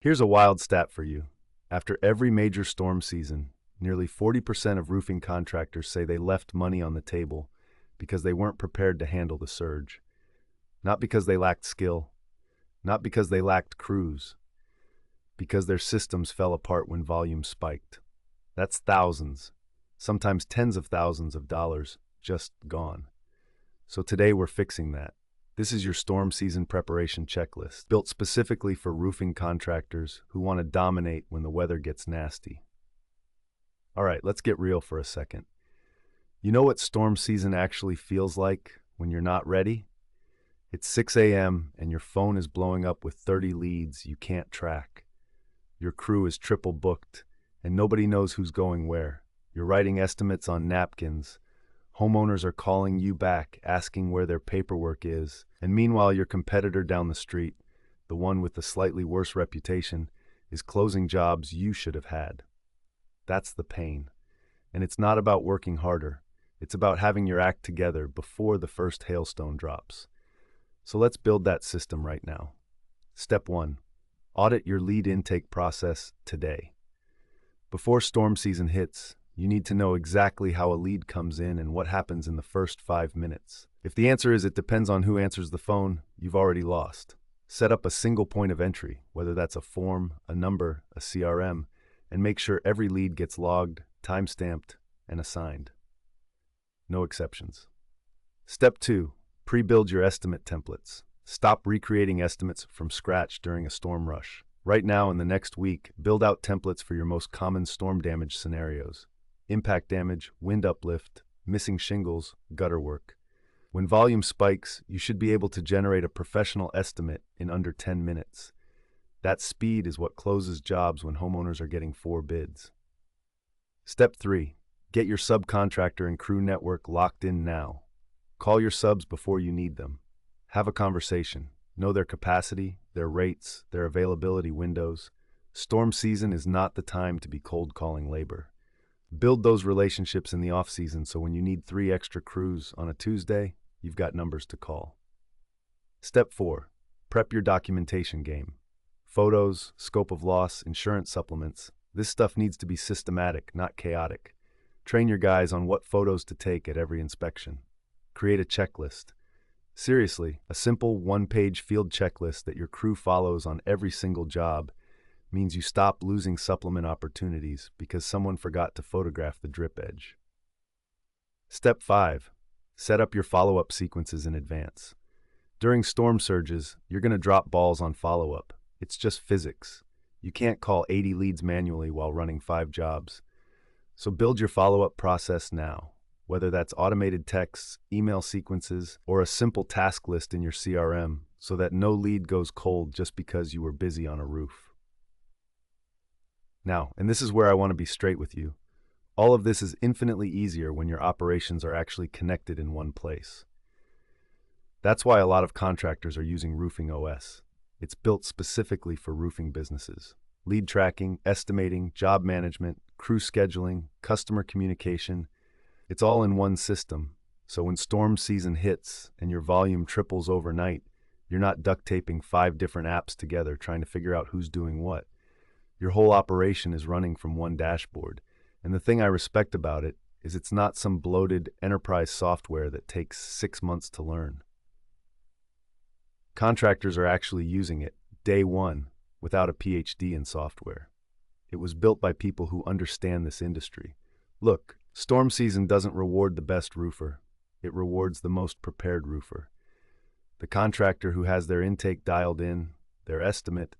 Here's a wild stat for you. After every major storm season, nearly 40% of roofing contractors say they left money on the table because they weren't prepared to handle the surge. Not because they lacked skill, not because they lacked crews, because their systems fell apart when volume spiked. That's thousands, sometimes tens of thousands of dollars just gone. So today we're fixing that. This is your storm season preparation checklist, built specifically for roofing contractors who want to dominate when the weather gets nasty. All right, let's get real for a second. You know what storm season actually feels like when you're not ready? It's 6 a.m. and your phone is blowing up with 30 leads you can't track. Your crew is triple booked and nobody knows who's going where. You're writing estimates on napkins. Homeowners are calling you back, asking where their paperwork is. And meanwhile, your competitor down the street, the one with the slightly worse reputation, is closing jobs you should have had. That's the pain. And it's not about working harder. It's about having your act together before the first hailstone drops. So let's build that system right now. Step 1. Audit your lead intake process today. Before storm season hits, you need to know exactly how a lead comes in and what happens in the first 5 minutes. If the answer is it depends on who answers the phone, you've already lost. Set up a single point of entry, whether that's a form, a number, a CRM, and make sure every lead gets logged, time-stamped, and assigned. No exceptions. Step 2. Pre-build your estimate templates. Stop recreating estimates from scratch during a storm rush. Right now, in the next week, build out templates for your most common storm damage scenarios. Impact damage, wind uplift, missing shingles, gutter work. When volume spikes, you should be able to generate a professional estimate in under 10 minutes. That speed is what closes jobs when homeowners are getting 4 bids. Step 3. Get your subcontractor and crew network locked in now. Call your subs before you need them. Have a conversation. Know their capacity, their rates, their availability windows. Storm season is not the time to be cold calling labor. Build those relationships in the off-season so when you need 3 extra crews on a Tuesday, you've got numbers to call. Step 4. Prep your documentation game. Photos, scope of loss, insurance supplements. This stuff needs to be systematic, not chaotic. Train your guys on what photos to take at every inspection. Create a checklist. Seriously, a simple 1-page field checklist that your crew follows on every single job means you stop losing supplement opportunities because someone forgot to photograph the drip edge. Step 5. Set up your follow-up sequences in advance. During storm surges, you're going to drop balls on follow-up. It's just physics. You can't call 80 leads manually while running 5 jobs. So build your follow-up process now, whether that's automated texts, email sequences, or a simple task list in your CRM so that no lead goes cold just because you were busy on a roof. Now, and this is where I want to be straight with you, all of this is infinitely easier when your operations are actually connected in one place. That's why a lot of contractors are using Roofing OS. It's built specifically for roofing businesses. Lead tracking, estimating, job management, crew scheduling, customer communication, it's all in one system. So when storm season hits and your volume triples overnight, you're not duct taping 5 different apps together trying to figure out who's doing what. Your whole operation is running from one dashboard. And the thing I respect about it is it's not some bloated enterprise software that takes 6 months to learn. Contractors are actually using it day one without a PhD in software. It was built by people who understand this industry. Look, storm season doesn't reward the best roofer. It rewards the most prepared roofer. The contractor who has their intake dialed in, their estimate,